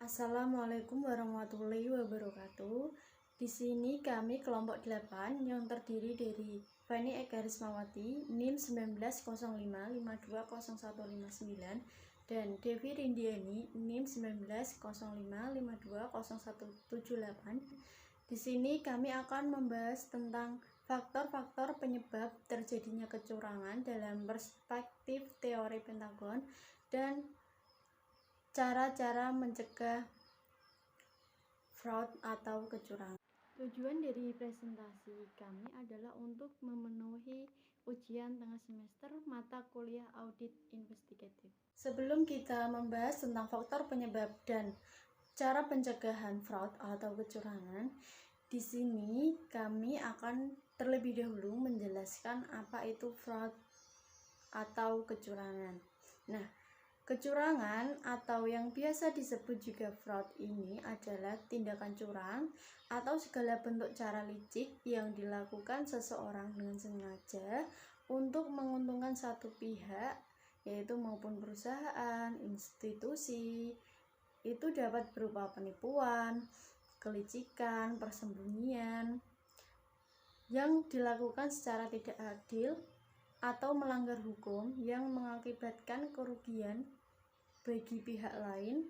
Assalamualaikum warahmatullahi wabarakatuh. Di sini kami kelompok 8 yang terdiri dari Fani Eka Rismawati, NIM 1905520159 dan Devi Rindiani, NIM 1905520178. Di sini kami akan membahas tentang faktor-faktor penyebab terjadinya kecurangan dalam perspektif teori Pentagon dan cara-cara mencegah fraud atau kecurangan. Tujuan dari presentasi kami adalah untuk memenuhi ujian tengah semester mata kuliah audit investigatif. Sebelum kita membahas tentang faktor penyebab dan cara pencegahan fraud atau kecurangan, di sini kami akan terlebih dahulu menjelaskan apa itu fraud atau kecurangan. Nah, kecurangan atau yang biasa disebut juga fraud ini adalah tindakan curang atau segala bentuk cara licik yang dilakukan seseorang dengan sengaja untuk menguntungkan satu pihak, yaitu maupun perusahaan, institusi. Itu dapat berupa penipuan, kelicikan, persembunyian yang dilakukan secara tidak adil atau melanggar hukum yang mengakibatkan kerugian bagi pihak lain,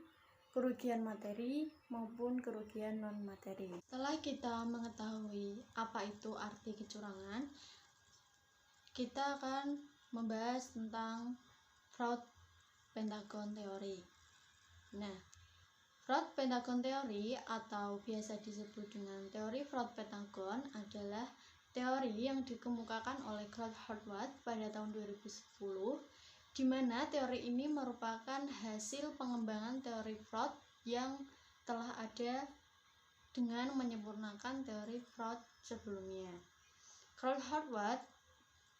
kerugian materi maupun kerugian non-materi. Setelah kita mengetahui apa itu arti kecurangan, kita akan membahas tentang fraud Pentagon Theory. Nah, fraud Pentagon Theory atau biasa disebut dengan teori fraud Pentagon adalah teori yang dikemukakan oleh Claude Howard pada tahun 2010, di mana teori ini merupakan hasil pengembangan teori fraud yang telah ada dengan menyempurnakan teori fraud sebelumnya. Claude Howard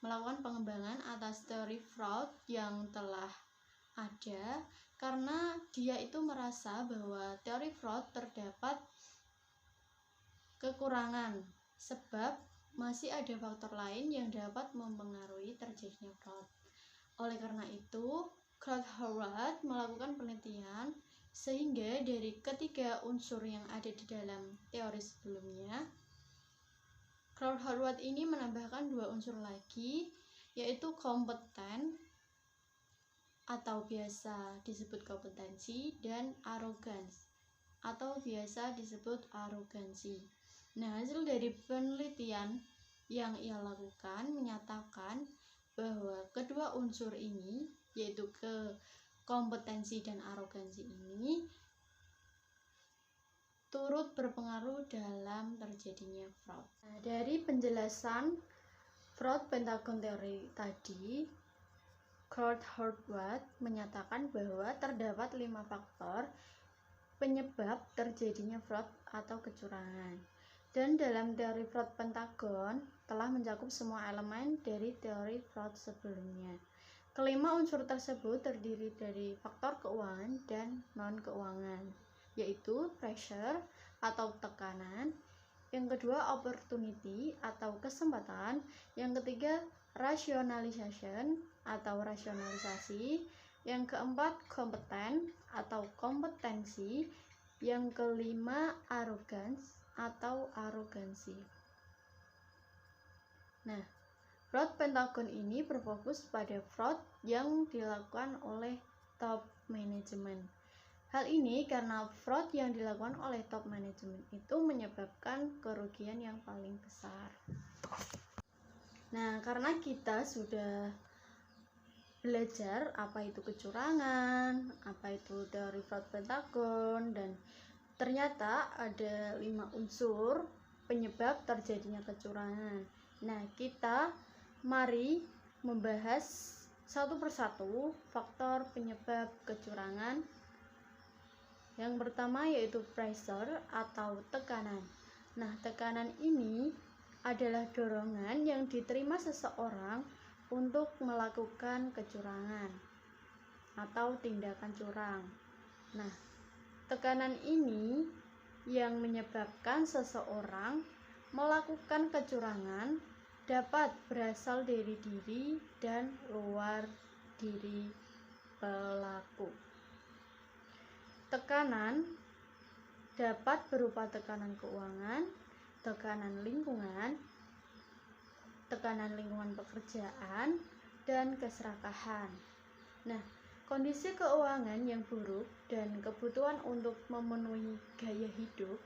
melakukan pengembangan atas teori fraud yang telah ada karena dia itu merasa bahwa teori fraud terdapat kekurangan sebab masih ada faktor lain yang dapat mempengaruhi terjadinya fraud. Oleh karena itu, Claude Howard melakukan penelitian sehingga dari ketiga unsur yang ada di dalam teori sebelumnya, Claude Howard ini menambahkan dua unsur lagi, yaitu kompeten atau biasa disebut kompetensi dan arrogance atau biasa disebut arogansi. Nah, hasil dari penelitian yang ia lakukan menyatakan bahwa kedua unsur ini, yaitu kompetensi dan arogansi ini, turut berpengaruh dalam terjadinya fraud. Nah, dari penjelasan fraud Pentagon Theory tadi, Claude Howard menyatakan bahwa terdapat 5 faktor penyebab terjadinya fraud atau kecurangan. Dan dalam teori fraud Pentagon telah mencakup semua elemen dari teori fraud sebelumnya. Kelima unsur tersebut terdiri dari faktor keuangan dan non-keuangan, yaitu pressure atau tekanan, yang kedua opportunity atau kesempatan, yang ketiga rationalization atau rasionalisasi, yang keempat kompeten atau kompetensi, yang kelima arrogance atau arogansi. Nah, fraud Pentagon ini berfokus pada fraud yang dilakukan oleh top management. Hal ini karena fraud yang dilakukan oleh top management itu menyebabkan kerugian yang paling besar. Nah, karena kita sudah belajar apa itu kecurangan, apa itu teori fraud Pentagon, dan ternyata ada 5 unsur penyebab terjadinya kecurangan. Nah, kita mari membahas satu persatu faktor penyebab kecurangan. Yang pertama yaitu pressure atau tekanan. Nah, tekanan ini adalah dorongan yang diterima seseorang untuk melakukan kecurangan atau tindakan curang. Nah, tekanan ini yang menyebabkan seseorang melakukan kecurangan dapat berasal dari diri dan luar diri pelaku. Tekanan dapat berupa tekanan keuangan, tekanan lingkungan pekerjaan, dan keserakahan. Nah, kondisi keuangan yang buruk dan kebutuhan untuk memenuhi gaya hidup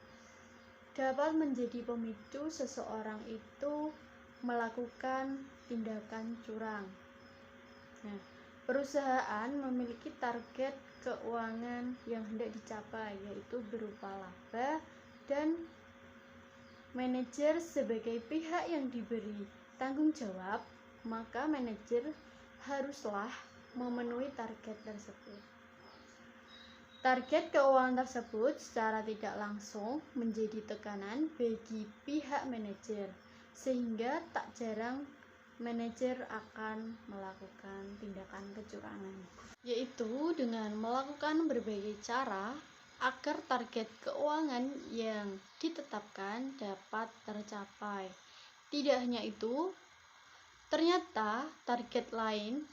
dapat menjadi pemicu seseorang itu melakukan tindakan curang. Nah, perusahaan memiliki target keuangan yang hendak dicapai, yaitu berupa laba, dan manajer sebagai pihak yang diberi tanggung jawab, maka manajer haruslah memenuhi target tersebut. Target keuangan tersebut secara tidak langsung menjadi tekanan bagi pihak manajer, sehingga tak jarang manajer akan melakukan tindakan kecurangan, yaitu dengan melakukan berbagai cara agar target keuangan yang ditetapkan dapat tercapai. Tidak hanya itu, ternyata target lain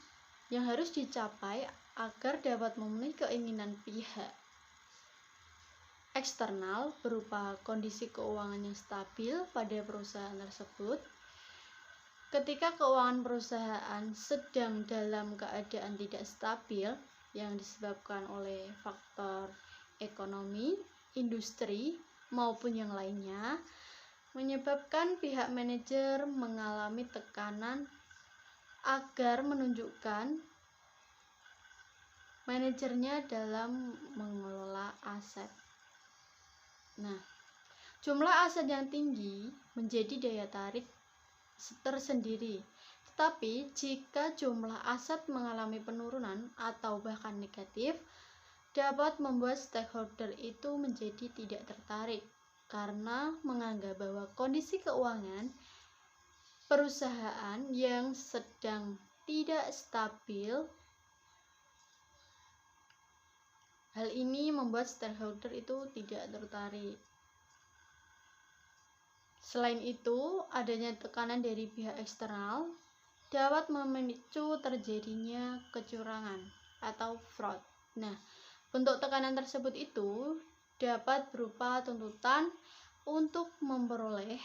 yang harus dicapai agar dapat memenuhi keinginan pihak eksternal berupa kondisi keuangan yang stabil pada perusahaan tersebut. Ketika keuangan perusahaan sedang dalam keadaan tidak stabil yang disebabkan oleh faktor ekonomi, industri, maupun yang lainnya, menyebabkan pihak manajer mengalami tekanan agar menunjukkan manajernya dalam mengelola aset. Nah, jumlah aset yang tinggi menjadi daya tarik tersendiri. Tetapi jika jumlah aset mengalami penurunan atau bahkan negatif, dapat membuat stakeholder itu menjadi tidak tertarik karena menganggap bahwa kondisi keuangan perusahaan yang sedang tidak stabil. Hal ini membuat stakeholder itu tidak tertarik. Selain itu, adanya tekanan dari pihak eksternal dapat memicu terjadinya kecurangan atau fraud. Nah, bentuk tekanan tersebut itu dapat berupa tuntutan untuk memperoleh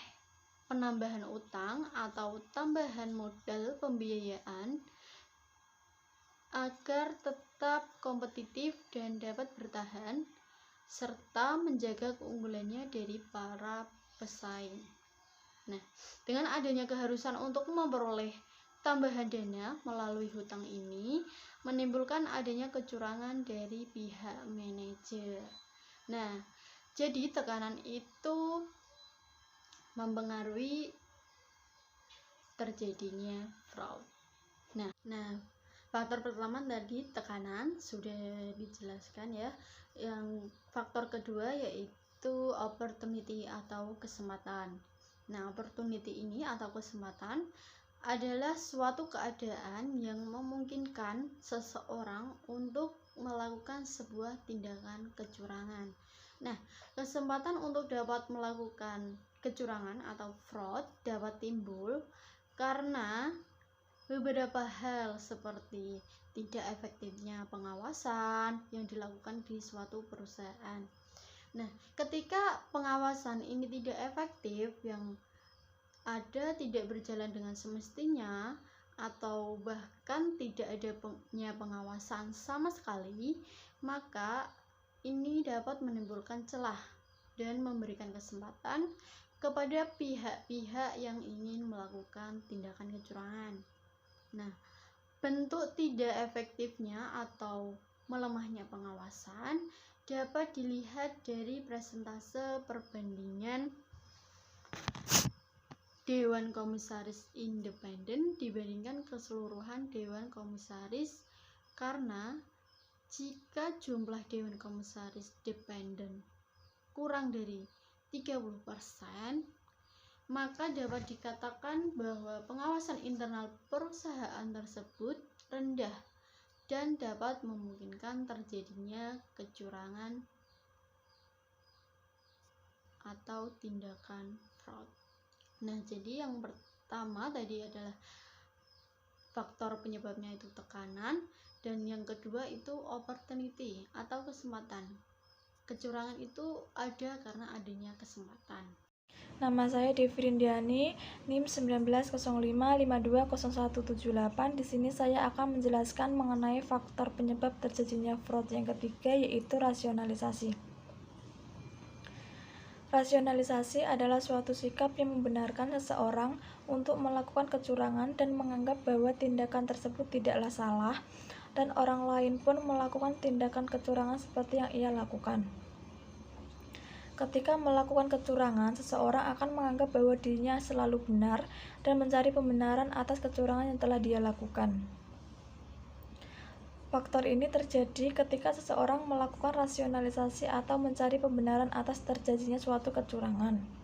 penambahan utang atau tambahan modal pembiayaan agar tetap kompetitif dan dapat bertahan, serta menjaga keunggulannya dari para pesaing. Nah, dengan adanya keharusan untuk memperoleh tambahan dana melalui hutang ini, menimbulkan adanya kecurangan dari pihak manajer. Nah, jadi tekanan itu mempengaruhi terjadinya fraud. Nah, faktor pertama tadi tekanan sudah dijelaskan ya. Yang faktor kedua yaitu opportunity atau kesempatan. Nah, opportunity ini atau kesempatan adalah suatu keadaan yang memungkinkan seseorang untuk melakukan sebuah tindakan kecurangan. Nah, kesempatan untuk dapat melakukan kecurangan atau fraud dapat timbul karena beberapa hal seperti tidak efektifnya pengawasan yang dilakukan di suatu perusahaan. Nah, ketika pengawasan ini tidak efektif, yang ada tidak berjalan dengan semestinya atau bahkan tidak ada pengawasan sama sekali, maka ini dapat menimbulkan celah dan memberikan kesempatan kepada pihak-pihak yang ingin melakukan tindakan kecurangan. Nah, bentuk tidak efektifnya atau melemahnya pengawasan dapat dilihat dari persentase perbandingan Dewan Komisaris Independen dibandingkan keseluruhan Dewan Komisaris, karena jika jumlah Dewan Komisaris Dependen kurang dari 30%, maka dapat dikatakan bahwa pengawasan internal perusahaan tersebut rendah dan dapat memungkinkan terjadinya kecurangan atau tindakan fraud. Nah, jadi yang pertama tadi adalah faktor penyebabnya itu tekanan, dan yang kedua itu opportunity atau kesempatan. Kecurangan itu ada karena adanya kesempatan. Nama saya Devi Rindiani, NIM 1905520178. Di sini saya akan menjelaskan mengenai faktor penyebab terjadinya fraud yang ketiga, yaitu rasionalisasi. Rasionalisasi adalah suatu sikap yang membenarkan seseorang untuk melakukan kecurangan dan menganggap bahwa tindakan tersebut tidaklah salah, dan orang lain pun melakukan tindakan kecurangan seperti yang ia lakukan. Ketika melakukan kecurangan, seseorang akan menganggap bahwa dirinya selalu benar dan mencari pembenaran atas kecurangan yang telah dia lakukan. Faktor ini terjadi ketika seseorang melakukan rasionalisasi atau mencari pembenaran atas terjadinya suatu kecurangan.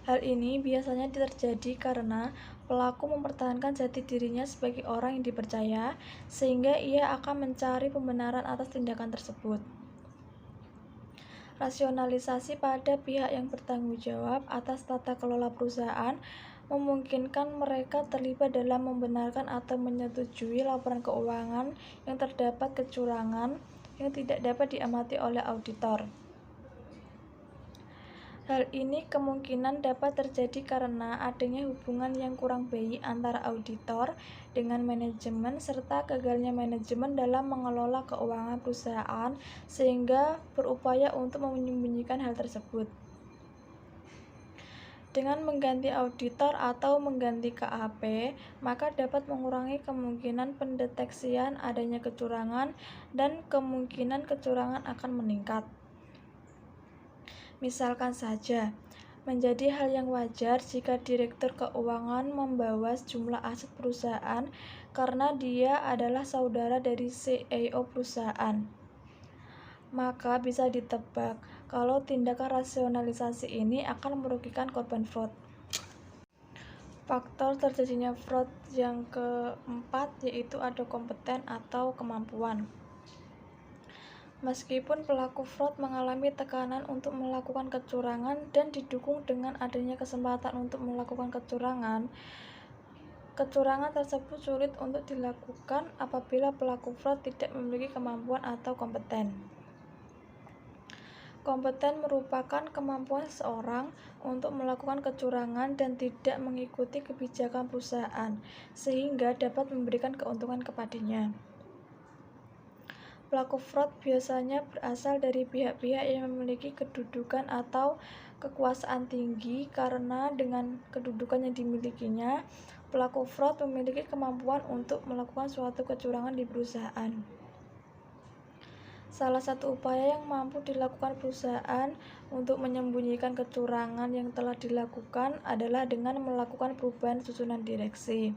Hal ini biasanya terjadi karena pelaku mempertahankan jati dirinya sebagai orang yang dipercaya, sehingga ia akan mencari pembenaran atas tindakan tersebut. Rasionalisasi pada pihak yang bertanggung jawab atas tata kelola perusahaan memungkinkan mereka terlibat dalam membenarkan atau menyetujui laporan keuangan yang terdapat kecurangan yang tidak dapat diamati oleh auditor. Hal ini kemungkinan dapat terjadi karena adanya hubungan yang kurang baik antara auditor dengan manajemen serta gagalnya manajemen dalam mengelola keuangan perusahaan sehingga berupaya untuk menyembunyikan hal tersebut. Dengan mengganti auditor atau mengganti KAP, maka dapat mengurangi kemungkinan pendeteksian adanya kecurangan dan kemungkinan kecurangan akan meningkat. Misalkan saja, menjadi hal yang wajar jika direktur keuangan membawa sejumlah aset perusahaan karena dia adalah saudara dari CEO perusahaan. Maka bisa ditebak kalau tindakan rasionalisasi ini akan merugikan korban fraud. Faktor terjadinya fraud yang keempat yaitu adu kompeten atau kemampuan. Meskipun pelaku fraud mengalami tekanan untuk melakukan kecurangan dan didukung dengan adanya kesempatan untuk melakukan kecurangan tersebut sulit untuk dilakukan apabila pelaku fraud tidak memiliki kemampuan atau kompeten. Kompeten merupakan kemampuan seseorang untuk melakukan kecurangan dan tidak mengikuti kebijakan perusahaan, sehingga dapat memberikan keuntungan kepadanya. Pelaku fraud biasanya berasal dari pihak-pihak yang memiliki kedudukan atau kekuasaan tinggi karena dengan kedudukan yang dimilikinya, pelaku fraud memiliki kemampuan untuk melakukan suatu kecurangan di perusahaan. Salah satu upaya yang mampu dilakukan perusahaan untuk menyembunyikan kecurangan yang telah dilakukan adalah dengan melakukan perubahan susunan direksi.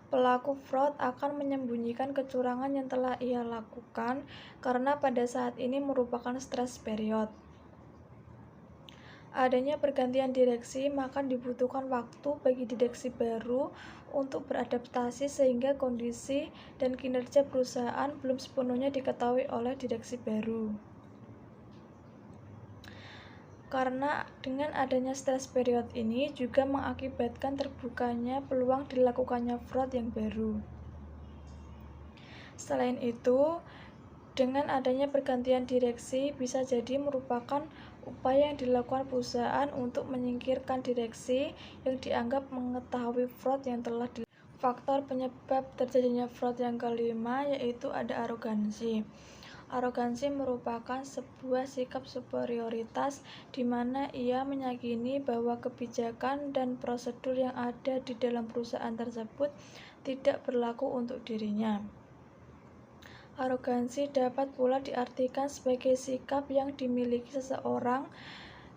Pelaku fraud akan menyembunyikan kecurangan yang telah ia lakukan karena pada saat ini merupakan stress period. Adanya pergantian direksi, maka dibutuhkan waktu bagi direksi baru untuk beradaptasi sehingga kondisi dan kinerja perusahaan belum sepenuhnya diketahui oleh direksi baru. Karena dengan adanya stress period ini juga mengakibatkan terbukanya peluang dilakukannya fraud yang baru. Selain itu, dengan adanya pergantian direksi bisa jadi merupakan upaya yang dilakukan perusahaan untuk menyingkirkan direksi yang dianggap mengetahui fraud yang telah dilakukan. Faktor penyebab terjadinya fraud yang kelima yaitu ada arogansi. Arogansi merupakan sebuah sikap superioritas di mana ia meyakini bahwa kebijakan dan prosedur yang ada di dalam perusahaan tersebut tidak berlaku untuk dirinya. Arogansi dapat pula diartikan sebagai sikap yang dimiliki seseorang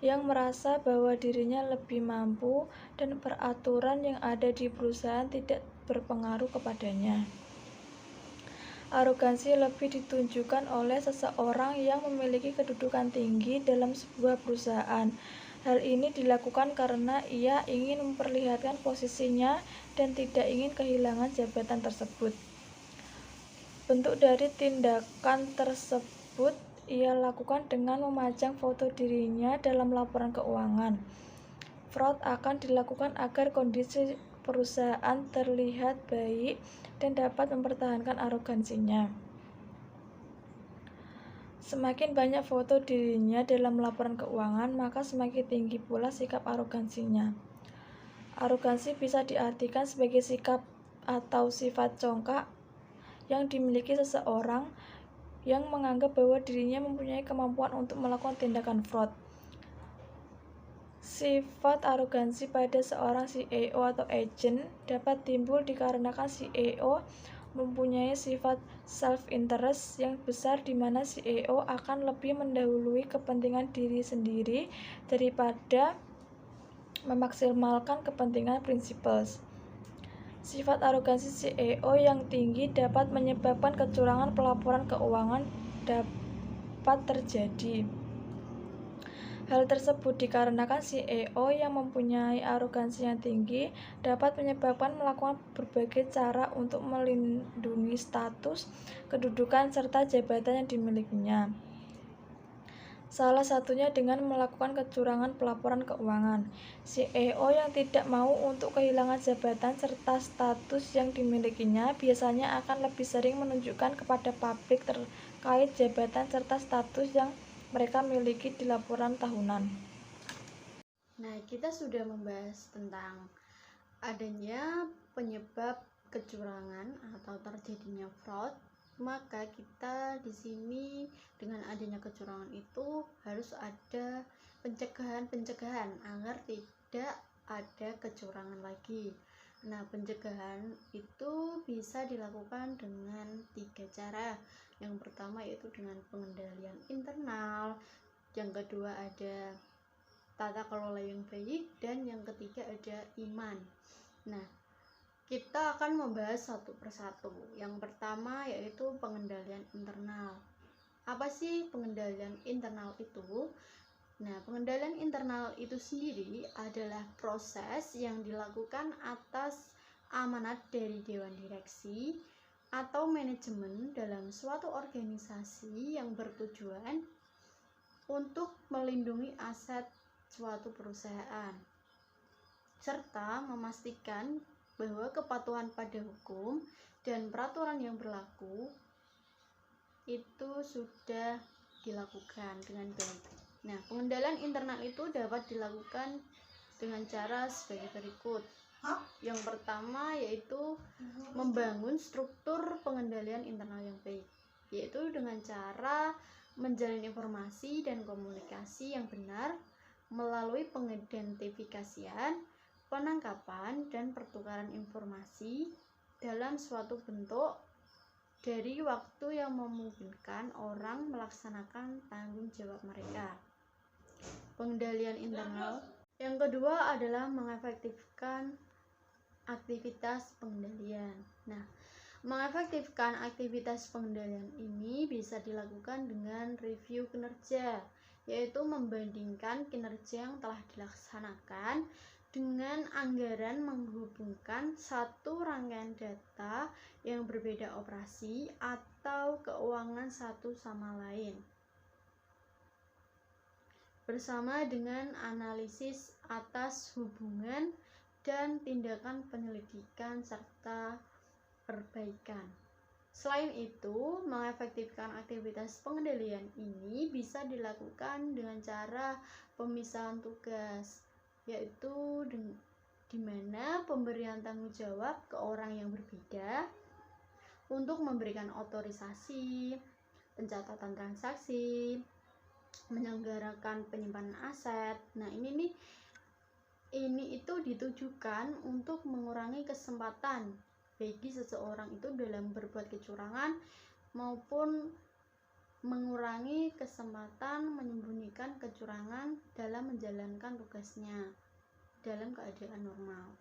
yang merasa bahwa dirinya lebih mampu dan peraturan yang ada di perusahaan tidak berpengaruh kepadanya. Arogansi lebih ditunjukkan oleh seseorang yang memiliki kedudukan tinggi dalam sebuah perusahaan. Hal ini dilakukan karena ia ingin memperlihatkan posisinya dan tidak ingin kehilangan jabatan tersebut. Bentuk dari tindakan tersebut ia lakukan dengan memajang foto dirinya dalam laporan keuangan. Fraud akan dilakukan agar kondisi perusahaan terlihat baik dan dapat mempertahankan arogansinya. Semakin banyak foto dirinya dalam laporan keuangan, maka semakin tinggi pula sikap arogansinya. Arogansi bisa diartikan sebagai sikap atau sifat congkak yang dimiliki seseorang yang menganggap bahwa dirinya mempunyai kemampuan untuk melakukan tindakan fraud. Sifat arogansi pada seorang CEO atau agent dapat timbul dikarenakan CEO mempunyai sifat self-interest yang besar di mana CEO akan lebih mendahului kepentingan diri sendiri daripada memaksimalkan kepentingan principals. Sifat arogansi CEO yang tinggi dapat menyebabkan kecurangan pelaporan keuangan dapat terjadi. Hal tersebut dikarenakan CEO yang mempunyai arogansi yang tinggi dapat menyebabkan melakukan berbagai cara untuk melindungi status, kedudukan, serta jabatan yang dimilikinya. Salah satunya dengan melakukan kecurangan pelaporan keuangan. CEO yang tidak mau untuk kehilangan jabatan serta status yang dimilikinya biasanya akan lebih sering menunjukkan kepada publik terkait jabatan serta status yang mereka miliki di laporan tahunan. Nah, kita sudah membahas tentang adanya penyebab kecurangan atau terjadinya fraud. Maka kita di sini dengan adanya kecurangan itu harus ada pencegahan agar tidak ada kecurangan lagi. Nah, pencegahan itu bisa dilakukan dengan 3 cara. Yang pertama yaitu dengan pengendalian internal, yang kedua ada tata kelola yang baik, dan yang ketiga ada iman. Nah, kita akan membahas satu persatu. Yang pertama yaitu pengendalian internal. Apa sih pengendalian internal itu? Nah, pengendalian internal itu sendiri adalah proses yang dilakukan atas amanat dari dewan direksi atau manajemen dalam suatu organisasi yang bertujuan untuk melindungi aset suatu perusahaan serta memastikan bahwa kepatuhan pada hukum dan peraturan yang berlaku itu sudah dilakukan dengan baik. Nah, pengendalian internal itu dapat dilakukan dengan cara sebagai berikut. Yang pertama yaitu membangun struktur pengendalian internal yang baik, yaitu dengan cara menjalin informasi dan komunikasi yang benar melalui pengidentifikasian, penangkapan, dan pertukaran informasi dalam suatu bentuk dari waktu yang memungkinkan orang melaksanakan tanggung jawab mereka. Pengendalian internal. Yang kedua adalah mengefektifkan aktivitas pengendalian. Nah, mengefektifkan aktivitas pengendalian ini bisa dilakukan dengan review kinerja, yaitu membandingkan kinerja yang telah dilaksanakan dengan anggaran menghubungkan satu rangkaian data yang berbeda operasi atau keuangan satu sama lain, bersama dengan analisis atas hubungan dan tindakan penyelidikan serta perbaikan. Selain itu, mengefektifkan aktivitas pengendalian ini bisa dilakukan dengan cara pemisahan tugas, yaitu di mana pemberian tanggung jawab ke orang yang berbeda untuk memberikan otorisasi, pencatatan transaksi, menyelenggarakan penyimpanan aset. Nah, ini itu ditujukan untuk mengurangi kesempatan bagi seseorang itu dalam berbuat kecurangan maupun mengurangi kesempatan menyembunyikan kecurangan dalam menjalankan tugasnya dalam keadaan normal.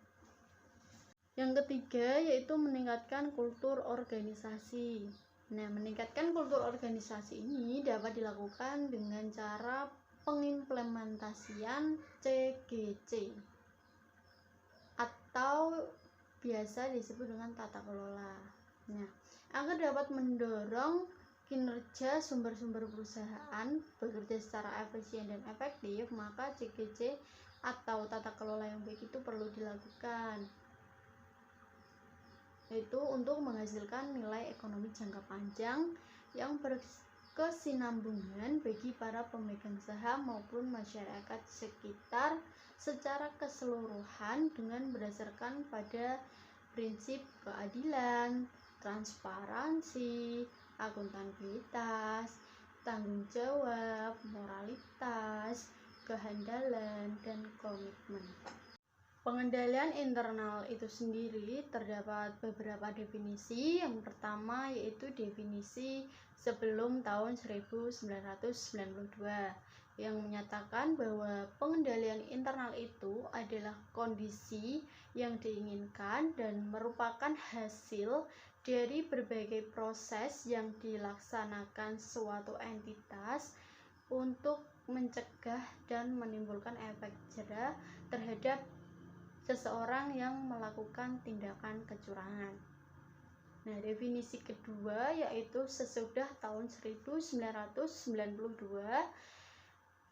Yang ketiga yaitu meningkatkan kultur organisasi. Nah, meningkatkan kultur organisasi ini dapat dilakukan dengan cara pengimplementasian CGC atau biasa disebut dengan tata kelola. Nah, agar dapat mendorong kinerja sumber-sumber perusahaan bekerja secara efisien dan efektif, maka CGC atau tata kelola yang baik itu perlu dilakukan, yaitu untuk menghasilkan nilai ekonomi jangka panjang yang kesinambungan bagi para pemegang saham maupun masyarakat sekitar secara keseluruhan dengan berdasarkan pada prinsip keadilan, transparansi, akuntabilitas, tanggung jawab, moralitas, kehandalan, dan komitmen. Pengendalian internal itu sendiri terdapat beberapa definisi. Yang pertama yaitu definisi sebelum tahun 1992 yang menyatakan bahwa pengendalian internal itu adalah kondisi yang diinginkan dan merupakan hasil dari berbagai proses yang dilaksanakan suatu entitas untuk mencegah dan menimbulkan efek jera terhadap seseorang yang melakukan tindakan kecurangan. Nah, definisi kedua yaitu sesudah tahun 1992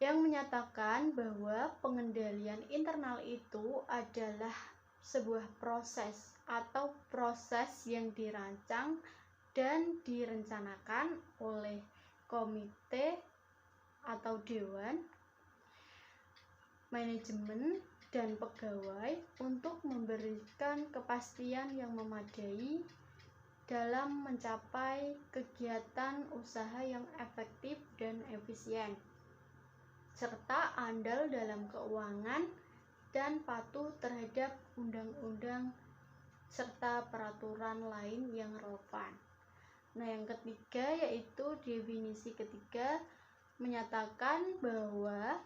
yang menyatakan bahwa pengendalian internal itu adalah sebuah proses atau proses yang dirancang dan direncanakan oleh komite atau dewan manajemen dan pegawai untuk memberikan kepastian yang memadai dalam mencapai kegiatan usaha yang efektif dan efisien, serta andal dalam keuangan dan patuh terhadap undang-undang serta peraturan lain yang relevan. Nah, yang ketiga yaitu definisi ketiga menyatakan bahwa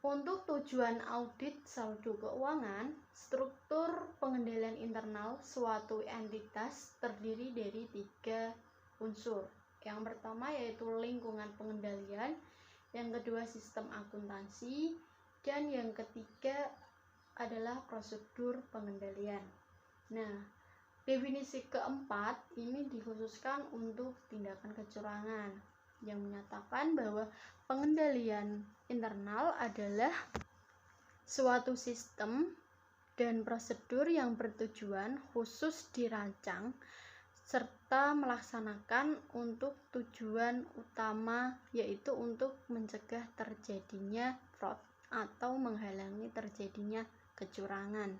untuk tujuan audit saldo keuangan, struktur pengendalian internal suatu entitas terdiri dari 3 unsur. Yang pertama yaitu lingkungan pengendalian, yang kedua sistem akuntansi, dan yang ketiga adalah prosedur pengendalian. Nah, definisi keempat ini dikhususkan untuk tindakan kecurangan yang menyatakan bahwa pengendalian internal adalah suatu sistem dan prosedur yang bertujuan khusus dirancang serta melaksanakan untuk tujuan utama yaitu untuk mencegah terjadinya fraud atau menghalangi terjadinya kecurangan.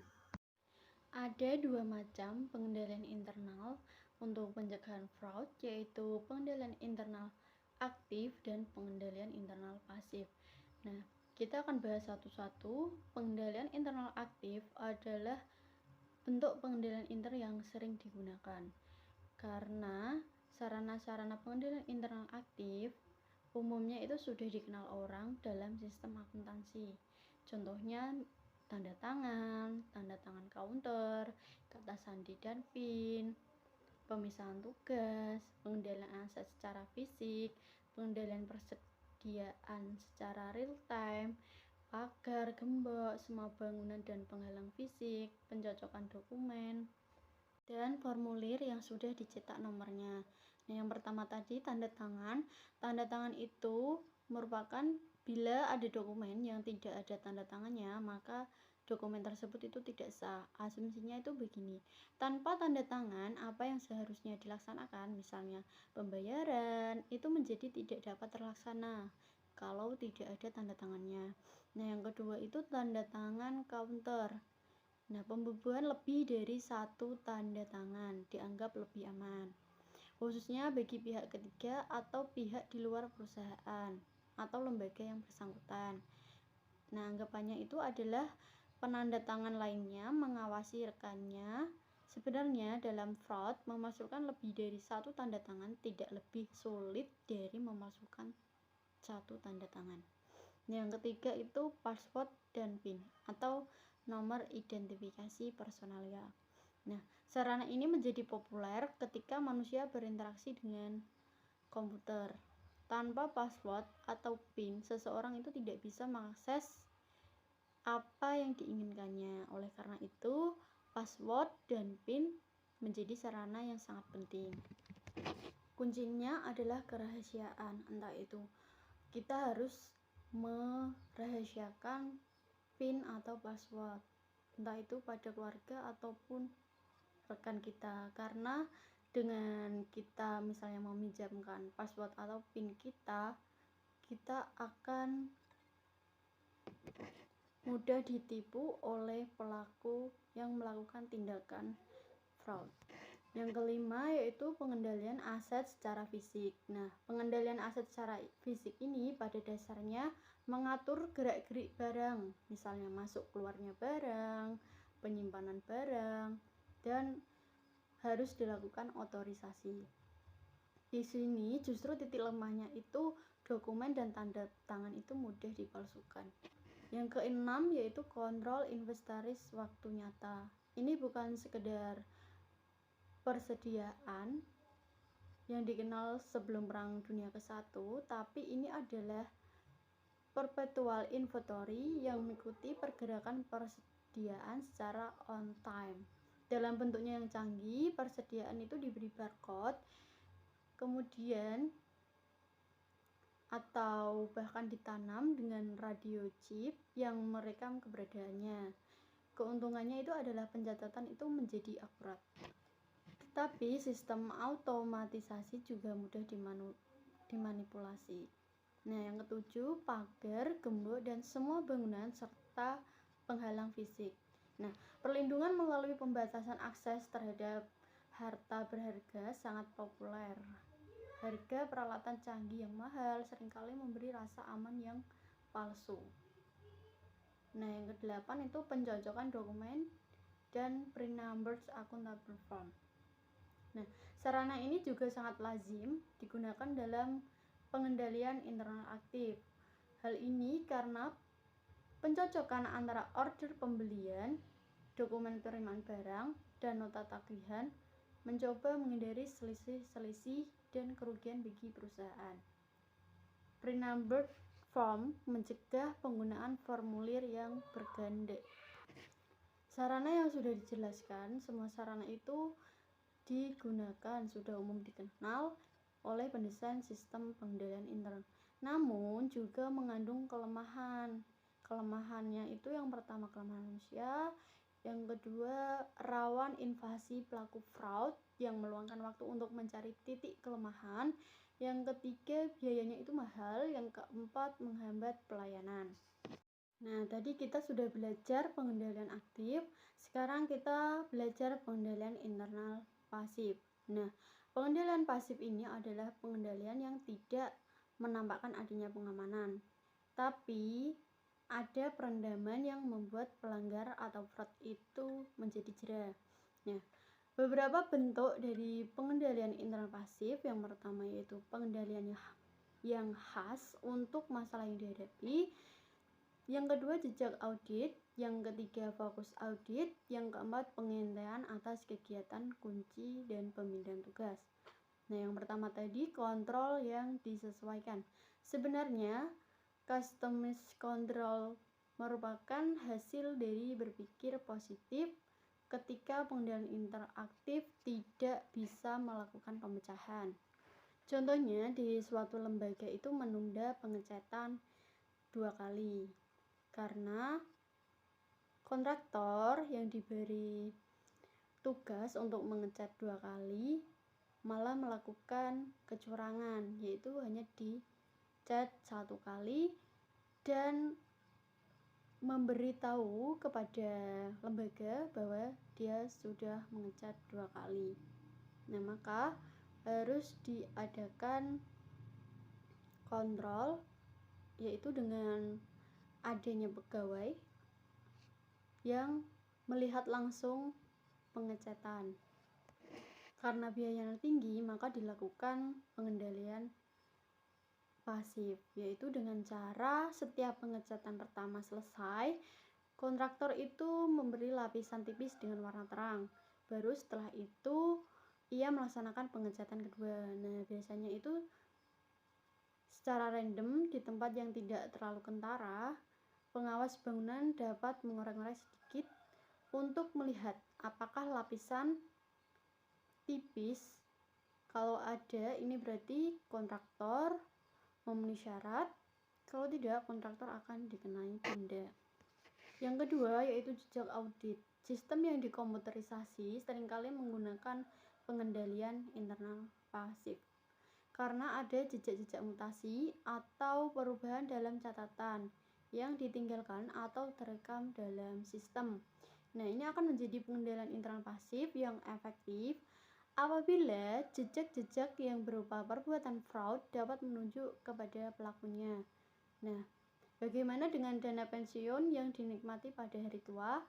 Ada 2 macam pengendalian internal untuk pencegahan fraud, yaitu pengendalian internal aktif dan pengendalian internal pasif. Nah, kita akan bahas satu-satu. Pengendalian internal aktif adalah bentuk pengendalian internal yang sering digunakan karena sarana-sarana pengendalian internal aktif umumnya itu sudah dikenal orang dalam sistem akuntansi. Contohnya tanda tangan counter, kata sandi dan PIN, pemisahan tugas, pengendalian aset secara fisik, pengendalian persediaan secara real time, pagar, gembok, semua bangunan dan penghalang fisik, pencocokan dokumen, dan formulir yang sudah dicetak nomornya. Nah, yang pertama tadi tanda tangan. Tanda tangan itu merupakan bila ada dokumen yang tidak ada tanda tangannya, maka dokumen tersebut itu tidak sah. Asumsinya itu begini, tanpa tanda tangan apa yang seharusnya dilaksanakan, misalnya pembayaran, itu menjadi tidak dapat terlaksana kalau tidak ada tanda tangannya. Nah, yang kedua itu tanda tangan counter. Nah, pembubuhan lebih dari 1 tanda tangan dianggap lebih aman, khususnya bagi pihak ketiga atau pihak di luar perusahaan atau lembaga yang bersangkutan. Nah, anggapannya itu adalah penanda tangan lainnya mengawasi rekannya. Sebenarnya dalam fraud memasukkan lebih dari 1 tanda tangan tidak lebih sulit dari memasukkan 1 tanda tangan. Yang ketiga itu password dan PIN atau nomor identifikasi personalia. Nah, sarana ini menjadi populer ketika manusia berinteraksi dengan komputer. Tanpa password atau PIN, seseorang itu tidak bisa mengakses apa yang diinginkannya. Oleh karena itu, password dan PIN menjadi sarana yang sangat penting. Kuncinya adalah kerahasiaan, entah itu kita harus merahasiakan PIN atau password, entah itu pada keluarga ataupun rekan kita, karena dengan kita misalnya meminjamkan password atau PIN kita akan mudah ditipu oleh pelaku yang melakukan tindakan fraud. Yang kelima yaitu pengendalian aset secara fisik. Nah, pengendalian aset secara fisik ini pada dasarnya mengatur gerak-gerik barang, misalnya masuk keluarnya barang, penyimpanan barang, dan harus dilakukan otorisasi. Di sini justru titik lemahnya itu dokumen dan tanda tangan itu mudah dipalsukan. Yang keenam yaitu kontrol inventaris waktu nyata. Ini bukan sekedar persediaan yang dikenal sebelum Perang Dunia ke-1, tapi ini adalah perpetual inventory yang mengikuti pergerakan persediaan secara on time. Dalam bentuknya yang canggih, persediaan itu diberi barcode, kemudian atau bahkan ditanam dengan radio chip yang merekam keberadaannya. Keuntungannya itu adalah pencatatan itu menjadi akurat. Tetapi sistem automatisasi juga mudah dimanipulasi. Nah, yang ketujuh, pagar, gembok, dan semua bangunan serta penghalang fisik. Nah, perlindungan melalui pembatasan akses terhadap harta berharga sangat populer. Harga peralatan canggih yang mahal seringkali memberi rasa aman yang palsu. Nah, yang kedelapan itu pencocokan dokumen dan pre-numbered accountable form. Nah, sarana ini juga sangat lazim digunakan dalam pengendalian internal aktif. Hal ini karena pencocokan antara order pembelian, dokumen penerimaan barang, dan nota tagihan mencoba menghindari selisih-selisih dan kerugian bagi perusahaan. Pre-numbered form mencegah penggunaan formulir yang berganda. Sarana yang sudah dijelaskan, semua sarana itu digunakan, sudah umum dikenal oleh pendesain sistem pengendalian internal. Namun juga mengandung kelemahan. Kelemahannya itu yang pertama kelemahan manusia, yang kedua rawan invasi pelaku fraud yang meluangkan waktu untuk mencari titik kelemahan, yang ketiga biayanya itu mahal, yang keempat menghambat pelayanan. Nah, tadi kita sudah belajar pengendalian aktif, sekarang kita belajar pengendalian internal pasif. Nah, pengendalian pasif ini adalah pengendalian yang tidak menampakkan adanya pengamanan, tapi ada perendaman yang membuat pelanggar atau fraud itu menjadi jera. Nah, beberapa bentuk dari pengendalian internal pasif, yang pertama yaitu pengendalian yang khas untuk masalah yang dihadapi, yang kedua jejak audit, yang ketiga fokus audit, yang keempat pengintaian atas kegiatan kunci dan pemindahan tugas. Nah, yang pertama tadi kontrol yang disesuaikan. Sebenarnya customized control merupakan hasil dari berpikir positif ketika pengendalian interaktif tidak bisa melakukan pemecahan. Contohnya di suatu lembaga itu menunda pengecatan 2 kali karena kontraktor yang diberi tugas untuk mengecat 2 kali malah melakukan kecurangan, yaitu hanya dicat 1 kali dan memberitahu kepada lembaga bahwa dia sudah mengecat 2 kali. Nah, maka harus diadakan kontrol, yaitu dengan adanya pegawai yang melihat langsung pengecatan. Karena biayanya tinggi, maka dilakukan pengendalian pasif, yaitu dengan cara setiap pengecatan pertama selesai, kontraktor itu memberi lapisan tipis dengan warna terang. Baru setelah itu ia melaksanakan pengecatan kedua. Nah, biasanya itu secara random di tempat yang tidak terlalu kentara. Pengawas bangunan dapat mengorek-ngorek sedikit untuk melihat apakah lapisan tipis. Kalau ada, ini berarti kontraktor memenuhi syarat. Kalau tidak, kontraktor akan dikenai denda. Yang kedua yaitu jejak audit. Sistem yang dikomputerisasi seringkali menggunakan pengendalian internal pasif. Karena ada jejak-jejak mutasi atau perubahan dalam catatan yang ditinggalkan atau terekam dalam sistem. Nah, ini akan menjadi pengendalian internal pasif yang efektif apabila jejak-jejak yang berupa perbuatan fraud dapat menunjuk kepada pelakunya. Nah, bagaimana dengan dana pensiun yang dinikmati pada hari tua?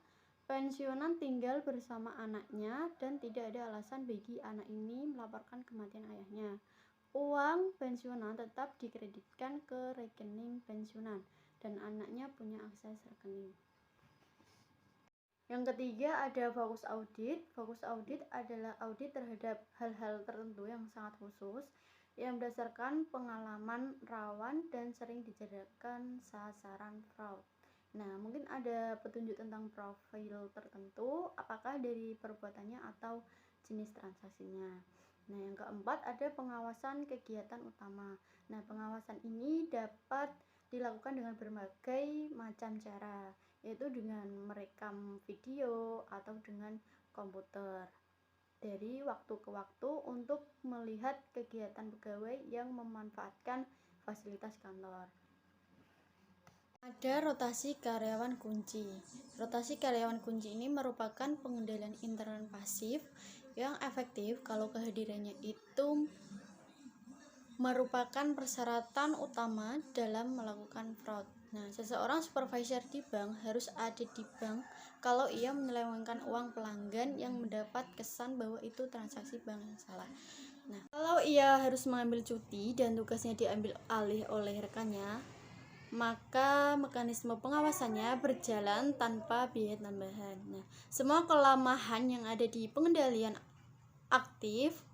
Pensiunan tinggal bersama anaknya dan tidak ada alasan bagi anak ini melaporkan kematian ayahnya. Uang pensiunan tetap dikreditkan ke rekening pensiunan dan anaknya punya akses rekening. Yang ketiga ada fokus audit. Fokus audit adalah audit terhadap hal-hal tertentu yang sangat khusus yang berdasarkan pengalaman rawan dan sering dijadikan sasaran fraud. Nah, mungkin ada petunjuk tentang profil tertentu, apakah dari perbuatannya atau jenis transaksinya. Nah, yang keempat ada pengawasan kegiatan utama. Nah, pengawasan ini dapat dilakukan dengan berbagai macam cara, yaitu dengan merekam video atau dengan komputer dari waktu ke waktu untuk melihat kegiatan pegawai yang memanfaatkan fasilitas kantor. Ada rotasi karyawan kunci. Rotasi karyawan kunci ini merupakan pengendalian internal pasif yang efektif kalau kehadirannya itu merupakan persyaratan utama dalam melakukan fraud. Nah, seseorang supervisor di bank harus ada di bank kalau ia menyelewengkan uang pelanggan yang mendapat kesan bahwa itu transaksi bank yang salah. Nah, kalau ia harus mengambil cuti dan tugasnya diambil alih oleh rekannya, maka mekanisme pengawasannya berjalan tanpa biaya tambahan. Nah, semua kelemahan yang ada di pengendalian aktif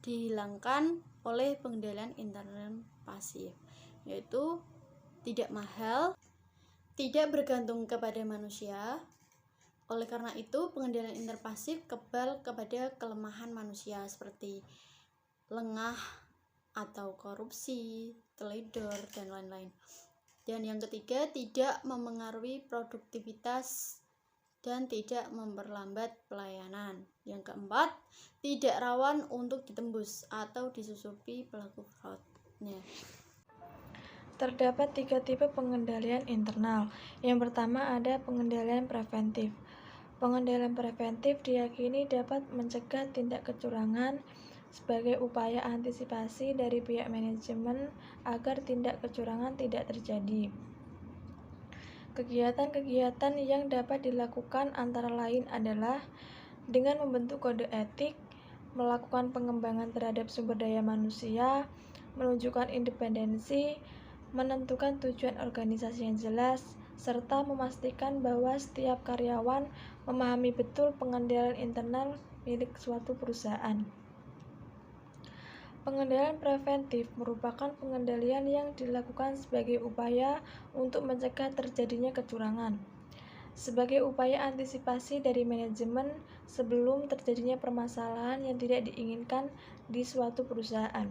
dihilangkan oleh pengendalian internal pasif, yaitu tidak mahal, tidak bergantung kepada manusia. Oleh karena itu, pengendalian internal pasif kebal kepada kelemahan manusia seperti lengah atau korupsi, teledor, dan lain-lain. Dan yang ketiga, tidak memengaruhi produktivitas dan tidak memperlambat pelayanan. Yang keempat, tidak rawan untuk ditembus atau disusupi pelaku fraud. Terdapat 3 tipe pengendalian internal. Yang pertama ada pengendalian preventif. Pengendalian preventif diyakini dapat mencegah tindak kecurangan sebagai upaya antisipasi dari pihak manajemen agar tindak kecurangan tidak terjadi. Kegiatan-kegiatan yang dapat dilakukan antara lain adalah dengan membentuk kode etik, melakukan pengembangan terhadap sumber daya manusia, menunjukkan independensi, menentukan tujuan organisasi yang jelas, serta memastikan bahwa setiap karyawan memahami betul pengendalian internal milik suatu perusahaan. Pengendalian preventif merupakan pengendalian yang dilakukan sebagai upaya untuk mencegah terjadinya kecurangan, sebagai upaya antisipasi dari manajemen sebelum terjadinya permasalahan yang tidak diinginkan di suatu perusahaan.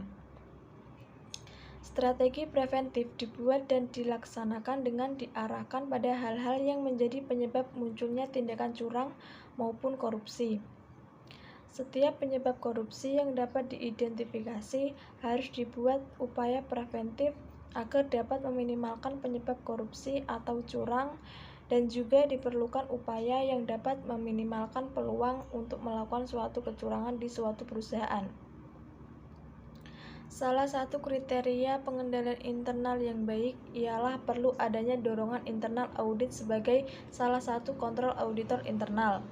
Strategi preventif dibuat dan dilaksanakan dengan diarahkan pada hal-hal yang menjadi penyebab munculnya tindakan curang maupun korupsi. Setiap penyebab korupsi yang dapat diidentifikasi harus dibuat upaya preventif agar dapat meminimalkan penyebab korupsi atau curang, dan juga diperlukan upaya yang dapat meminimalkan peluang untuk melakukan suatu kecurangan di suatu perusahaan. Salah satu kriteria pengendalian internal yang baik ialah perlu adanya dorongan internal audit sebagai salah satu kontrol auditor internal.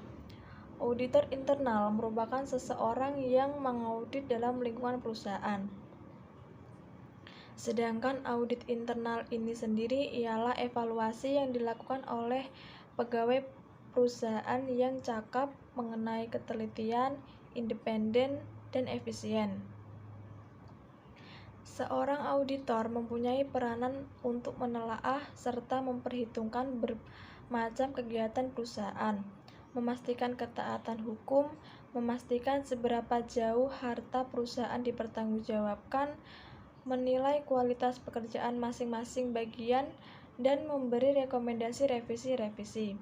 Auditor internal merupakan seseorang yang mengaudit dalam lingkungan perusahaan. Sedangkan audit internal ini sendiri ialah evaluasi yang dilakukan oleh pegawai perusahaan yang cakap mengenai ketelitian, independen, dan efisien. Seorang auditor mempunyai peranan untuk menelaah serta memperhitungkan bermacam kegiatan perusahaan, memastikan ketaatan hukum, memastikan seberapa jauh harta perusahaan dipertanggungjawabkan, menilai kualitas pekerjaan masing-masing bagian, dan memberi rekomendasi revisi-revisi.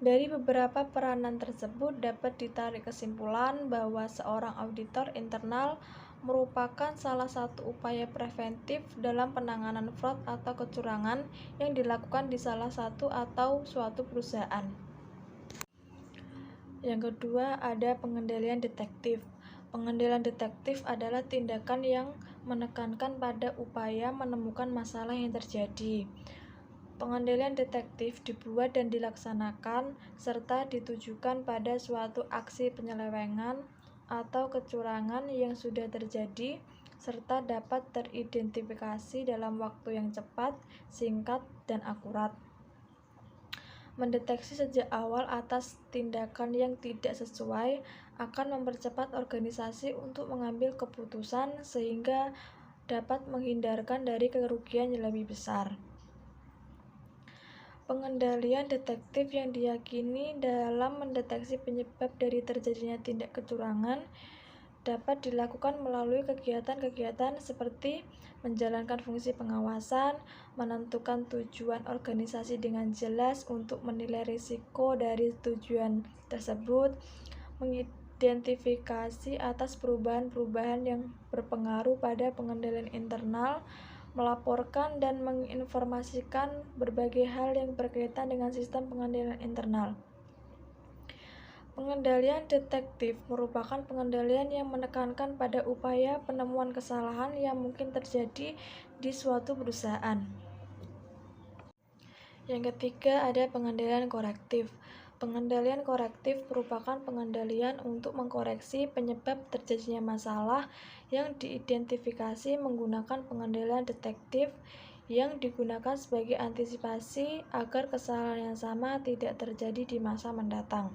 Dari beberapa peranan tersebut dapat ditarik kesimpulan bahwa seorang auditor internal merupakan salah satu upaya preventif dalam penanganan fraud atau kecurangan yang dilakukan di salah satu atau suatu perusahaan. Yang kedua, ada pengendalian detektif. Pengendalian detektif adalah tindakan yang menekankan pada upaya menemukan masalah yang terjadi. Pengendalian detektif dibuat dan dilaksanakan serta ditujukan pada suatu aksi penyelewengan atau kecurangan yang sudah terjadi serta dapat teridentifikasi dalam waktu yang cepat, singkat, dan akurat. Mendeteksi sejak awal atas tindakan yang tidak sesuai akan mempercepat organisasi untuk mengambil keputusan sehingga dapat menghindarkan dari kerugian yang lebih besar. Pengendalian detektif yang diyakini dalam mendeteksi penyebab dari terjadinya tindak kecurangan dapat dilakukan melalui kegiatan-kegiatan seperti menjalankan fungsi pengawasan, menentukan tujuan organisasi dengan jelas untuk menilai risiko dari tujuan tersebut, mengidentifikasi atas perubahan-perubahan yang berpengaruh pada pengendalian internal, melaporkan dan menginformasikan berbagai hal yang berkaitan dengan sistem pengendalian internal. Pengendalian detektif merupakan pengendalian yang menekankan pada upaya penemuan kesalahan yang mungkin terjadi di suatu perusahaan. Yang ketiga, ada pengendalian korektif. Pengendalian korektif merupakan pengendalian untuk mengkoreksi penyebab terjadinya masalah yang diidentifikasi menggunakan pengendalian detektif yang digunakan sebagai antisipasi agar kesalahan yang sama tidak terjadi di masa mendatang.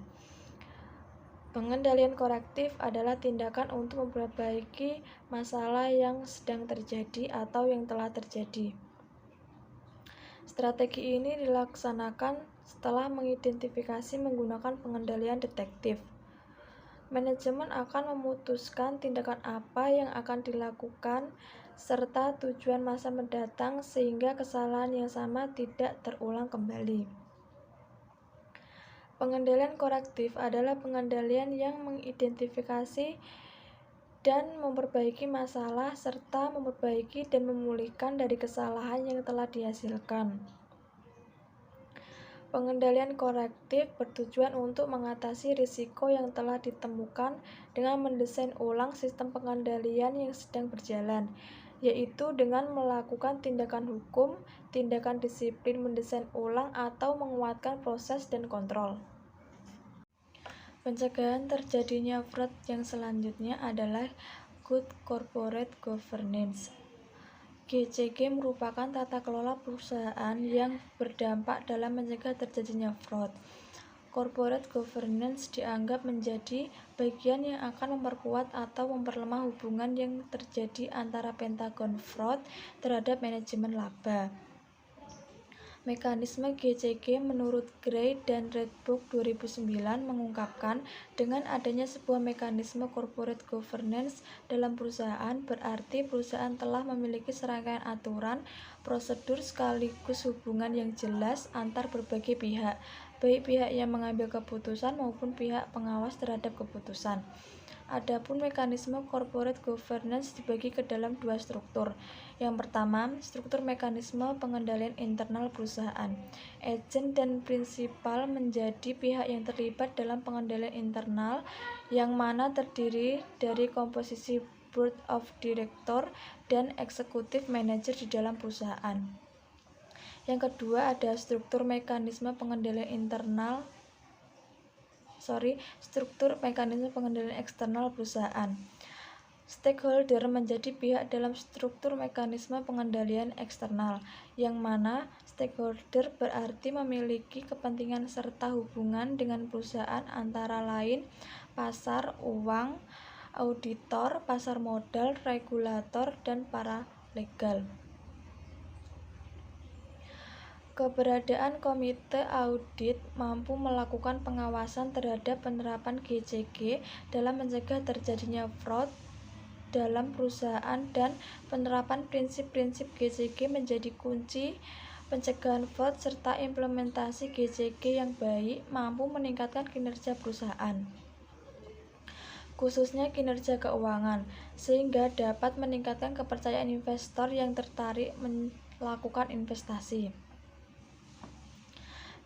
Pengendalian korektif adalah tindakan untuk memperbaiki masalah yang sedang terjadi atau yang telah terjadi. Strategi ini dilaksanakan setelah mengidentifikasi menggunakan pengendalian detektif. Manajemen akan memutuskan tindakan apa yang akan dilakukan serta tujuan masa mendatang sehingga kesalahan yang sama tidak terulang kembali. Pengendalian korektif adalah pengendalian yang mengidentifikasi dan memperbaiki masalah serta memperbaiki dan memulihkan dari kesalahan yang telah dihasilkan. Pengendalian korektif bertujuan untuk mengatasi risiko yang telah ditemukan dengan mendesain ulang sistem pengendalian yang sedang berjalan, yaitu dengan melakukan tindakan hukum, tindakan disiplin mendesain ulang atau menguatkan proses dan kontrol. Pencegahan terjadinya fraud yang selanjutnya adalah Good Corporate Governance. GCG merupakan tata kelola perusahaan yang berdampak dalam mencegah terjadinya fraud. Corporate governance dianggap menjadi bagian yang akan memperkuat atau memperlemah hubungan yang terjadi antara Pentagon Fraud terhadap manajemen laba. Mekanisme GCG menurut Gray dan Redbook 2009 mengungkapkan dengan adanya sebuah mekanisme corporate governance dalam perusahaan berarti perusahaan telah memiliki serangkaian aturan, prosedur sekaligus hubungan yang jelas antar berbagai pihak, baik pihak yang mengambil keputusan maupun pihak pengawas terhadap keputusan. Adapun mekanisme corporate governance dibagi ke dalam dua struktur. Yang pertama, struktur mekanisme pengendalian internal perusahaan. Agen dan prinsipal menjadi pihak yang terlibat dalam pengendalian internal, yang mana terdiri dari komposisi board of director dan executive manager di dalam perusahaan. Yang kedua, ada struktur mekanisme pengendalian eksternal perusahaan. Stakeholder menjadi pihak dalam struktur mekanisme pengendalian eksternal, yang mana stakeholder berarti memiliki kepentingan serta hubungan dengan perusahaan antara lain pasar uang, auditor, pasar modal, regulator, dan para legal. Keberadaan komite audit mampu melakukan pengawasan terhadap penerapan GCG dalam mencegah terjadinya fraud dalam perusahaan dan penerapan prinsip-prinsip GCG menjadi kunci pencegahan fraud, serta implementasi GCG yang baik mampu meningkatkan kinerja perusahaan, khususnya kinerja keuangan, sehingga dapat meningkatkan kepercayaan investor yang tertarik melakukan investasi.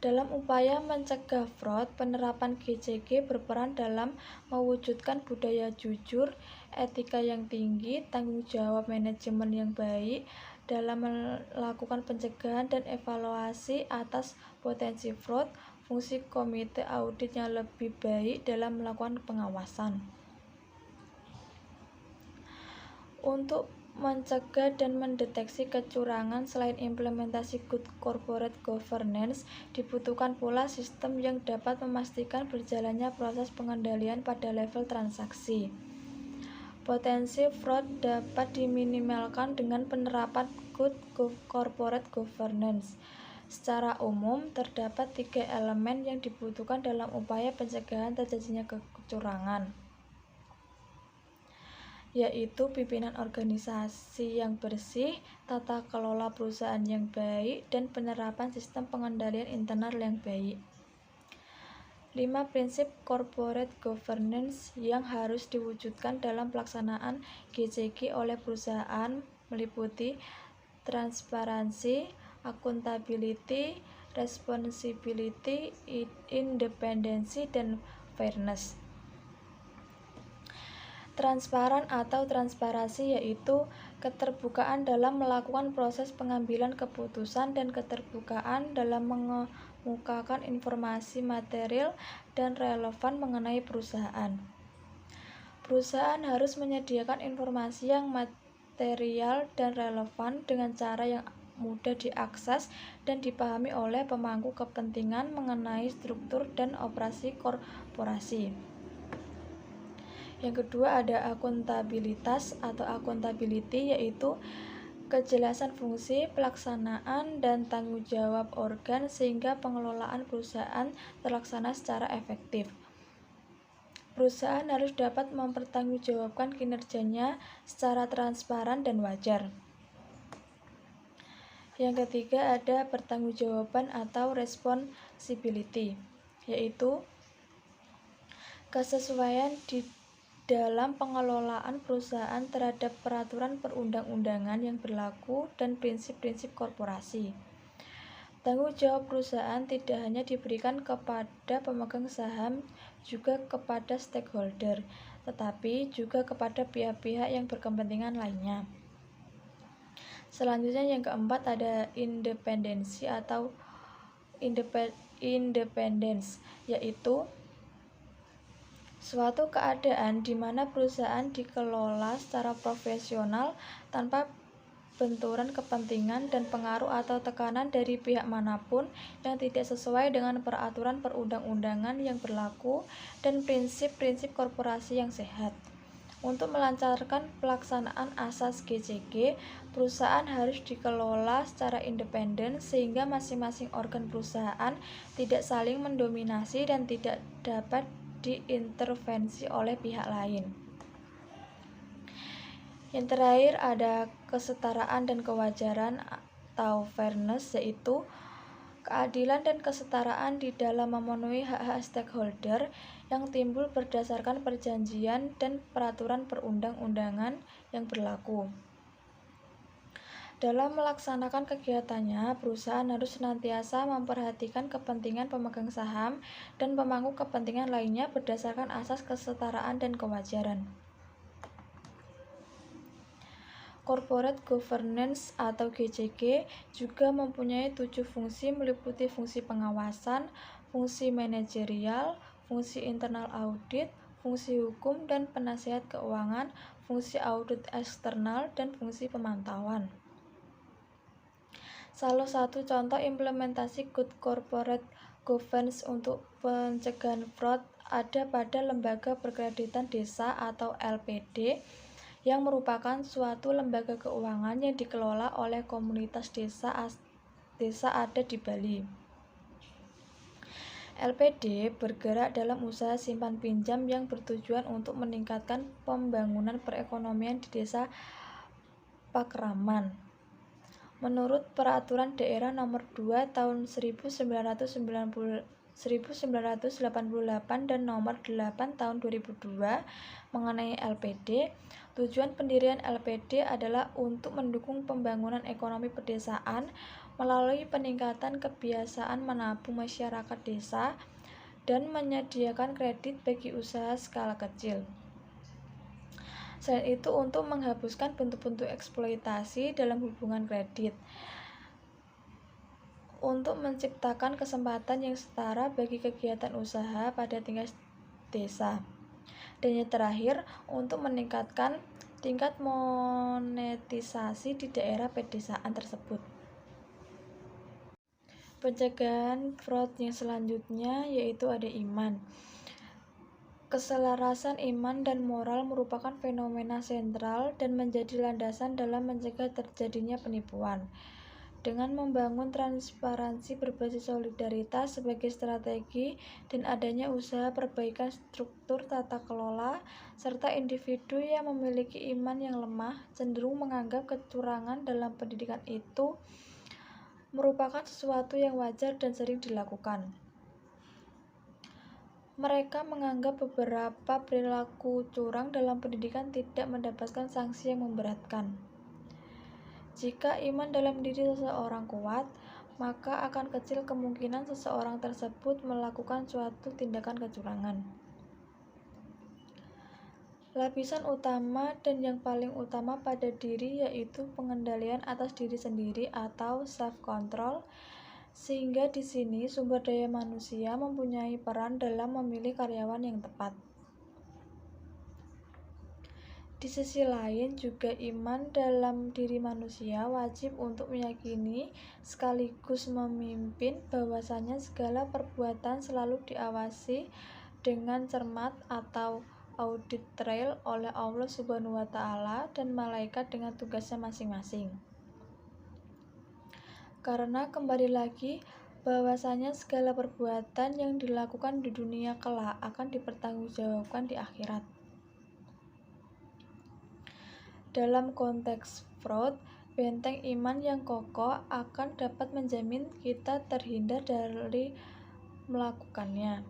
Dalam upaya mencegah fraud, penerapan GCG berperan dalam mewujudkan budaya jujur, etika yang tinggi, tanggung jawab manajemen yang baik dalam melakukan pencegahan dan evaluasi atas potensi fraud, fungsi komite audit yang lebih baik dalam melakukan pengawasan. Untuk mencegah dan mendeteksi kecurangan, selain implementasi good corporate governance, dibutuhkan pula sistem yang dapat memastikan berjalannya proses pengendalian pada level transaksi. Potensi fraud dapat diminimalkan dengan penerapan good corporate governance. Secara umum, terdapat 3 elemen yang dibutuhkan dalam upaya pencegahan terjadinya kecurangan, yaitu pimpinan organisasi yang bersih, tata kelola perusahaan yang baik, dan penerapan sistem pengendalian internal yang baik. 5 prinsip corporate governance yang harus diwujudkan dalam pelaksanaan GCG oleh perusahaan meliputi transparansi, accountability, responsibility, independensi, dan fairness. Transparan atau transparansi yaitu keterbukaan dalam melakukan proses pengambilan keputusan dan keterbukaan dalam mengemukakan informasi material dan relevan mengenai perusahaan. Perusahaan harus menyediakan informasi yang material dan relevan dengan cara yang mudah diakses dan dipahami oleh pemangku kepentingan mengenai struktur dan operasi korporasi. Yang kedua ada akuntabilitas atau accountability, yaitu kejelasan fungsi, pelaksanaan, dan tanggung jawab organ sehingga pengelolaan perusahaan terlaksana secara efektif. Perusahaan harus dapat mempertanggungjawabkan kinerjanya secara transparan dan wajar. Yang ketiga ada pertanggungjawaban atau responsibility, yaitu kesesuaian di dalam pengelolaan perusahaan terhadap peraturan perundang-undangan yang berlaku dan prinsip-prinsip korporasi. Tanggung jawab perusahaan tidak hanya diberikan kepada pemegang saham, juga kepada stakeholder, tetapi juga kepada pihak-pihak yang berkepentingan lainnya. Selanjutnya yang keempat ada independensi atau independence, yaitu suatu keadaan di mana perusahaan dikelola secara profesional tanpa benturan kepentingan dan pengaruh atau tekanan dari pihak manapun yang tidak sesuai dengan peraturan perundang-undangan yang berlaku dan prinsip-prinsip korporasi yang sehat. Untuk melancarkan pelaksanaan asas GCG, perusahaan harus dikelola secara independen sehingga masing-masing organ perusahaan tidak saling mendominasi dan tidak dapat diintervensi oleh pihak lain. Yang terakhir ada kesetaraan dan kewajaran atau fairness, yaitu keadilan dan kesetaraan di dalam memenuhi hak-hak stakeholder yang timbul berdasarkan perjanjian dan peraturan perundang-undangan yang berlaku. Dalam melaksanakan kegiatannya, perusahaan harus senantiasa memperhatikan kepentingan pemegang saham dan pemangku kepentingan lainnya berdasarkan asas kesetaraan dan kewajaran. Corporate Governance atau GCG juga mempunyai 7 fungsi, meliputi fungsi pengawasan, fungsi manajerial, fungsi internal audit, fungsi hukum dan penasihat keuangan, fungsi audit eksternal, dan fungsi pemantauan. Salah satu contoh implementasi Good Corporate Governance untuk pencegahan fraud ada pada Lembaga Perkreditan Desa atau LPD, yang merupakan suatu lembaga keuangan yang dikelola oleh komunitas desa adat di Bali. LPD bergerak dalam usaha simpan pinjam yang bertujuan untuk meningkatkan pembangunan perekonomian di desa Pakraman. Menurut Peraturan Daerah Nomor 2 Tahun 1988 dan Nomor 8 Tahun 2002 mengenai LPD, tujuan pendirian LPD adalah untuk mendukung pembangunan ekonomi pedesaan melalui peningkatan kebiasaan menabung masyarakat desa dan menyediakan kredit bagi usaha skala kecil. Selain itu, untuk menghapuskan bentuk-bentuk eksploitasi dalam hubungan kredit, untuk menciptakan kesempatan yang setara bagi kegiatan usaha pada tingkat desa, dan yang terakhir, untuk meningkatkan tingkat monetisasi di daerah pedesaan tersebut. Pencegahan fraud yang selanjutnya yaitu ada iman. Keselarasan iman dan moral merupakan fenomena sentral dan menjadi landasan dalam mencegah terjadinya penipuan. Dengan membangun transparansi berbasis solidaritas sebagai strategi dan adanya usaha perbaikan struktur tata kelola, serta individu yang memiliki iman yang lemah cenderung menganggap kecurangan dalam pendidikan itu merupakan sesuatu yang wajar dan sering dilakukan. Mereka menganggap beberapa perilaku curang dalam pendidikan tidak mendapatkan sanksi yang memberatkan. Jika iman dalam diri seseorang kuat, maka akan kecil kemungkinan seseorang tersebut melakukan suatu tindakan kecurangan. Lapisan utama dan yang paling utama pada diri yaitu pengendalian atas diri sendiri atau self-control, sehingga di sini sumber daya manusia mempunyai peran dalam memilih karyawan yang tepat. Di sisi lain juga iman dalam diri manusia wajib untuk meyakini sekaligus memimpin bahwasanya segala perbuatan selalu diawasi dengan cermat atau audit trail oleh Allah Subhanahu wa Ta'ala dan malaikat dengan tugasnya masing-masing. Karena kembali lagi bahwasanya segala perbuatan yang dilakukan di dunia kelak akan dipertanggungjawabkan di akhirat. Dalam konteks fraud, benteng iman yang kokoh akan dapat menjamin kita terhindar dari melakukannya.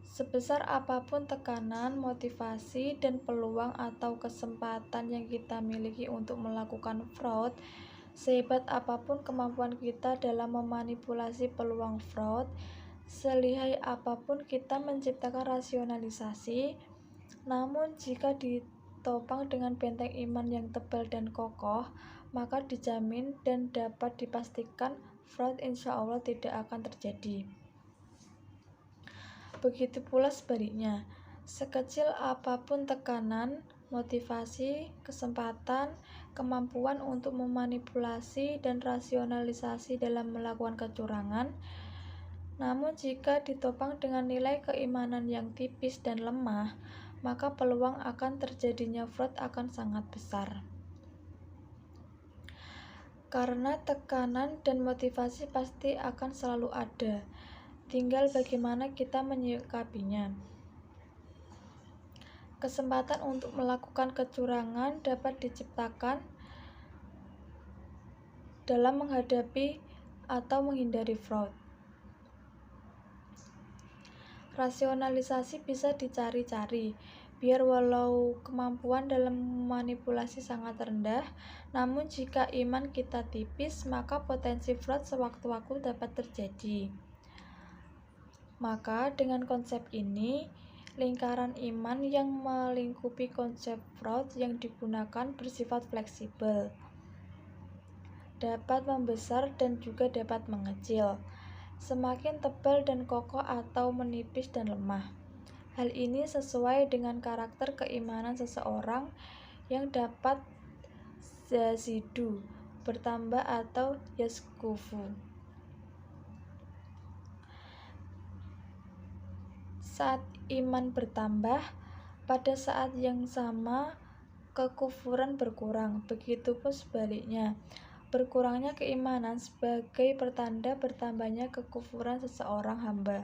Sebesar apapun tekanan, motivasi, dan peluang atau kesempatan yang kita miliki untuk melakukan fraud, sehebat apapun kemampuan kita dalam memanipulasi peluang fraud, selihai apapun kita menciptakan rasionalisasi, namun jika ditopang dengan benteng iman yang tebal dan kokoh, maka dijamin dan dapat dipastikan fraud insya Allah tidak akan terjadi. Begitu pula sebaliknya, sekecil apapun tekanan, motivasi, kesempatan, kemampuan untuk memanipulasi dan rasionalisasi dalam melakukan kecurangan, namun jika ditopang dengan nilai keimanan yang tipis dan lemah, maka peluang akan terjadinya fraud akan sangat besar. Karena tekanan dan motivasi pasti akan selalu ada, tinggal bagaimana kita menyikapinya. Kesempatan untuk melakukan kecurangan dapat diciptakan dalam menghadapi atau menghindari fraud. Rasionalisasi bisa dicari-cari, biar walau kemampuan dalam memanipulasi sangat rendah, namun jika iman kita tipis, maka potensi fraud sewaktu-waktu dapat terjadi. Maka dengan konsep ini, lingkaran iman yang melingkupi konsep fraud yang digunakan bersifat fleksibel, dapat membesar dan juga dapat mengecil, semakin tebal dan kokoh atau menipis dan lemah. Hal ini sesuai dengan karakter keimanan seseorang yang dapat yazidu, bertambah atau yaskufu. Saat iman bertambah, pada saat yang sama kekufuran berkurang. Begitupun sebaliknya, berkurangnya keimanan sebagai pertanda bertambahnya kekufuran seseorang hamba.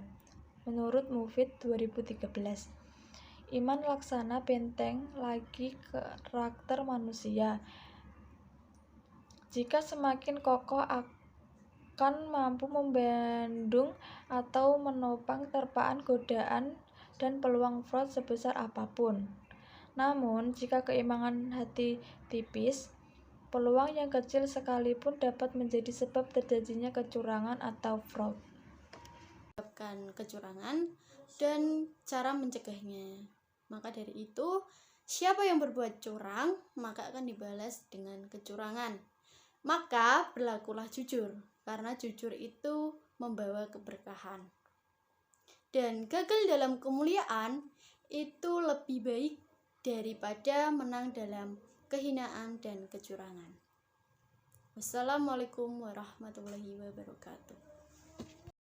Menurut Mufid 2013, iman laksana benteng lagi karakter manusia. Jika semakin kokoh akan mampu membendung atau menopang terpaan godaan dan peluang fraud sebesar apapun. Namun, jika keimbangan hati tipis, peluang yang kecil sekalipun dapat menjadi sebab terjadinya kecurangan atau fraud. Kecurangan dan cara mencegahnya. Maka dari itu, siapa yang berbuat curang, maka akan dibalas dengan kecurangan. Maka berlakulah jujur, karena jujur itu membawa keberkahan. Dan gagal dalam kemuliaan itu lebih baik daripada menang dalam kehinaan dan kecurangan. Wassalamualaikum warahmatullahi wabarakatuh.